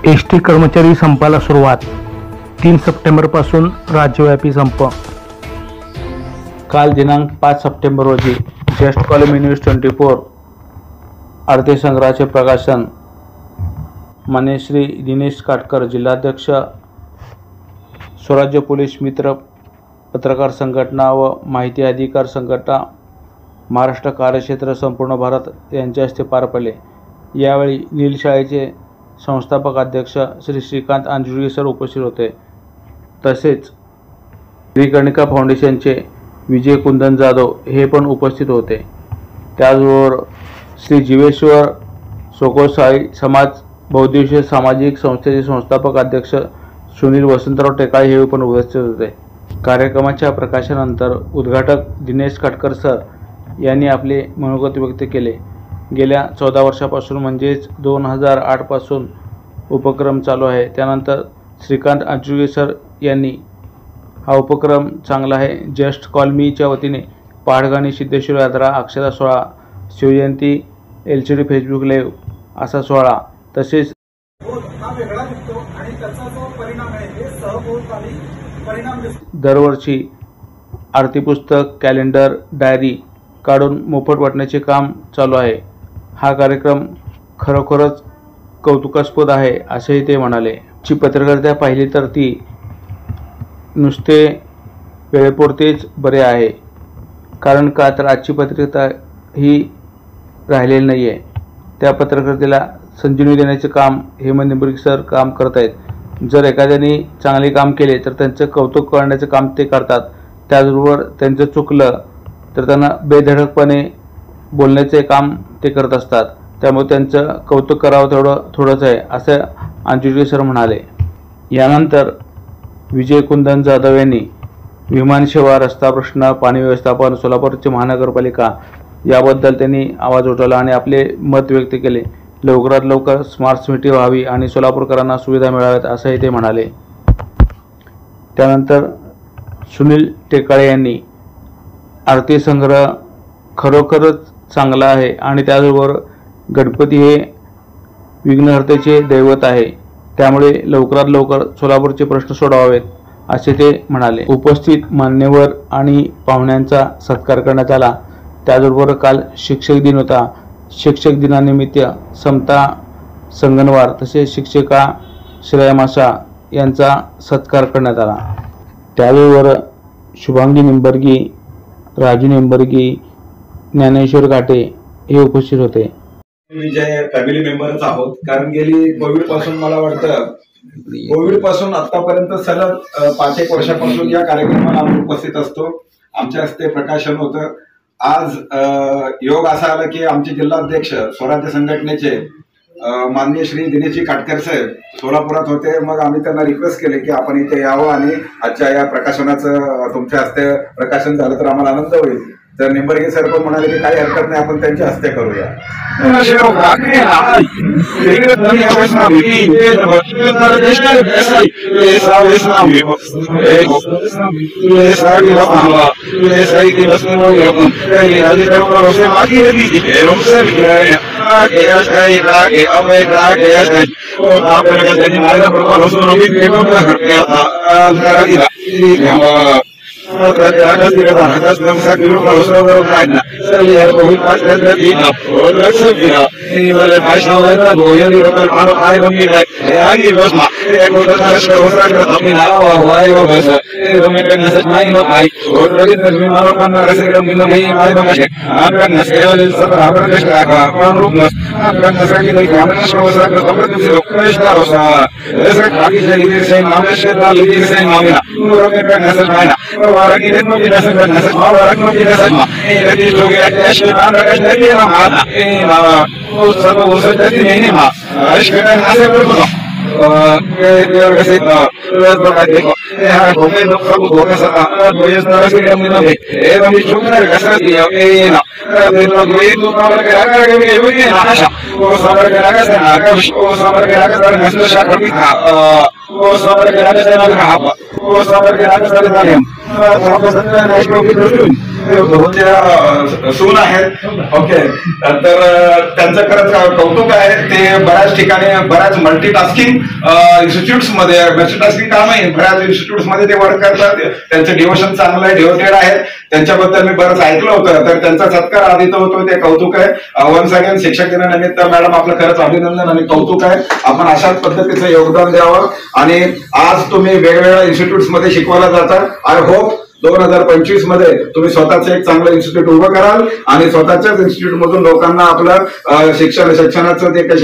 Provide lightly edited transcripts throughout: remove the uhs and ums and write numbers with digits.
ST कर्मचारी संपाला सुरुवात. 3 सप्टेंबरपासून राज्यव्यापी संप. काल दिनांक 5 सप्टेंबर रोजी जस्ट कॉलम न्यूज 24 अर्थसंग्रहाचे प्रकाशन. मान्य श्री दिनेश काटकर, जिल्हाध्यक्ष, स्वराज्य पोलीस मित्र पत्रकार संघटना व माहिती अधिकार संघटना, महाराष्ट्र कार्यक्षेत्र संपूर्ण भारत यांच्या हस्ते पार पडले. यावेळी नील शाळेचे संस्थापक अध्यक्ष श्री श्रीकांत अंजुळगे सर उपस्थित होते. तसेच श्रीकर्णिका फाउंडेशनचे विजय कुंदन जाधव हे पण उपस्थित होते. त्याचबरोबर श्री जीवेश्वर सोकोसाई समाज बहुउद्देशीय सामाजिक संस्थेचे संस्थापक अध्यक्ष सुनील वसंतराव टेकाळे हे पण उपस्थित होते. कार्यक्रमाच्या प्रकाशनानंतर उद्घाटक दिनेश काटकर सर यांनी आपले मनोगत व्यक्त केले. गेल्या 14 वर्षापासून म्हणजेच 2008 पासून उपक्रम चालू आहे. त्यानंतर श्रीकांत अंजुळगे सर यांनी हा उपक्रम चांगला आहे. जस्ट कॉल मीच्या वतीने पहाडगाणी सिद्धेश्वर यात्रा, अक्षरा सोहळा, शिवजयंती, LCD फेसबुक लाईव्ह असा सोहळा, तसेच दरवर्षी आरती पुस्तक, कॅलेंडर, डायरी काढून मोफत वाटण्याचे काम चालू आहे. हा कार्यक्रम खरोखरच कौतुकास्पद आहे असेही ते म्हणाले. ची पत्रकारिता पाहिली तर ती नुसते वेळेपुरतेच बरे आहे. कारण का तर आजची पत्रकारिता ही राहिलेली नाही आहे. त्या पत्रकारितेला संजीवनी देण्याचे काम हेमंत निंबर्गे सर काम करत आहेत. जर एखाद्याने चांगले काम केले तर त्यांचं कौतुक करण्याचं काम ते करतात. त्याचबरोबर त्यांचं चुकलं तर त्यांना बेधडकपणे बोलण्याचे काम ते करत असतात. त्यामुळे त्यांचं कौतुक करावं थोडंच आहे असं अंजुळगे सर म्हणाले. यानंतर विजय कुंदन जाधव यांनी विमानसेवा, रस्ता प्रश्न, पाणी व्यवस्थापन, सोलापूरची महानगरपालिका याबद्दल त्यांनी आवाज उठवला आणि आपले मत व्यक्त केले. लवकरात लवकर स्मार्ट सिटी व्हावी आणि सोलापूरकरांना सुविधा मिळाव्यात असंही ते म्हणाले. त्यानंतर सुनील टेकाळे यांनी आरती संग्रह खरोखरच चांगला आहे आणि त्याचबरोबर गणपती हे विघ्नहर्तेचे दैवत आहे. त्यामुळे लवकरात लवकर सोलापूरचे प्रश्न सोडवावेत असे ते म्हणाले. उपस्थित मान्यवर आणि पाहुण्यांचा सत्कार करण्यात आला. त्याचबरोबर काल शिक्षक दिन होता. शिक्षक दिनानिमित्त समता संगणवार तसेच शिक्षिका श्रेया मासा यांचा सत्कार करण्यात आला. त्याचबरोबर शुभांगी निंबर्गे, राजू निंबर्गे, ज्ञानेश्वर घाटे हे उपस्थित होते. विजय फॅमिली मेंबरच आहोत. कारण गेली कोविड पासून मला वाटतं कोविड पासून आतापर्यंत सलग 5-1 वर्षापासून या कार्यक्रमाला आम्ही उपस्थित असतो. आमच्या हस्ते प्रकाशन होतं. आज योग असा आला की आमचे जिल्हाध्यक्ष स्वराज्य संघटनेचे माननीय श्री दिनेशजी काटकर साहेब सोलापुरात होते. मग आम्ही त्यांना रिक्वेस्ट केले की आपण इथे यावं आणि आजच्या या प्रकाशनाचं तुमच्या हस्ते प्रकाशन झालं तर आम्हाला आनंद होईल. तर निंबर्गे सर पण म्हणाले की काही हरकत नाही, आपण त्यांच्या हस्ते करूया. Sampai भाऊच्या सून आहेत. ओके, तर त्यांचं खरंच कौतुक आहे. ते बऱ्याच ठिकाणी बऱ्याच मल्टीटास्किंग इन्स्टिट्यूट्स मध्ये मल्टीटास्किंग काम आहे, बऱ्याच इन्स्टिट्यूट्स मध्ये ते वर्क करतात. त्यांचं डिव्होशन चांगलं आहे, डिव्होटेड आहे. त्यांच्याबद्दल मी बरंच ऐकलं होतं, तर त्यांचा सत्कार आधी होतो, ते कौतुक आहे. वन्स अगेन शिक्षक दिनानिमित्त मॅडम आपलं खरंच अभिनंदन आणि कौतुक आहे. आपण अशाच पद्धतीचं योगदान द्यावं. आणि आज तुम्ही वेगवेगळ्या इन्स्टिट्यूट्स मध्ये शिकवायला जाता. आय होप 2025 मध्ये तुम्ही स्वतःच एक चांगलं इन्स्टिट्यूट उभं कराल आणि स्वतःच्याच इन्स्टिट्यूट मधून लोकांना आपलं शिक्षणाचं ते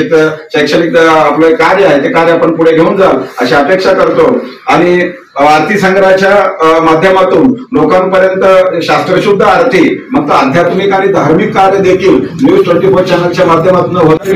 शैक्षणिक आपलं कार्य आहे ते कार्य आपण पुढे घेऊन जाल अशी अपेक्षा करतो. आणि आरती संग्रहाच्या माध्यमातून लोकांपर्यंत शास्त्रशुद्ध आरती मग आध्यात्मिक आणि धार्मिक कार्य देखील न्यूज 24 चॅनलच्या माध्यमातून होते.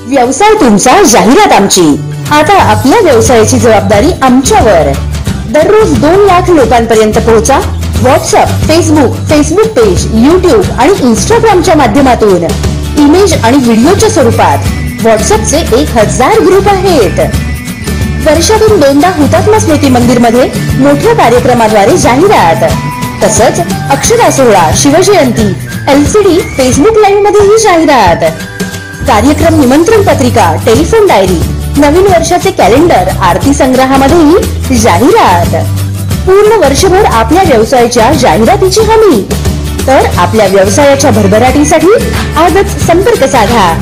व्यवसाय तुमचा, जाहिरात आमची. आता आपल्या व्यवसायाची जबाबदारी आमच्यावर. दररोज 2 लाख लोकांपर्यंत पोहोचा. व्हॉट्सअप, फेसबुक पेज, युट्यूब आणि इंस्टाग्रामच्या माध्यमातून इमेज आणि व्हिडिओच्या स्वरूपात. व्हॉट्सअपचे 1000 ग्रुप आहेत. वर्षातून 2दा हुतात्मा स्मृती मंदिर मध्ये मोठ्या कार्यक्रमाद्वारे जाहिरात. तसंच अक्षरा सोहळा, शिवजयंती, LCD, फेसबुक लाईव्ह मध्येही जाहिरात. कार्यक्रम निमंत्रण पत्रिका, टेलिफोन डायरी, नवीन वर्षाचे कॅलेंडर, आरती संग्रहामध्येही जाहिरात. पूर्ण वर्षभर आपल्या व्यवसायाच्या जाहिरातीची हमी. तर आपल्या व्यवसायाच्या भरभराटीसाठी आजच संपर्क साधा.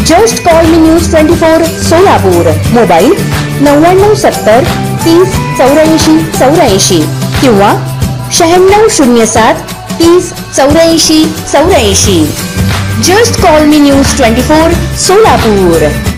जस्ट कॉल मी न्यूज 24 सोलापूर. मोबाईल 9970 30 84 84 किंवा 9607 30 84 84. जस्ट कॉल मी न्यूज 24 सोलापूर.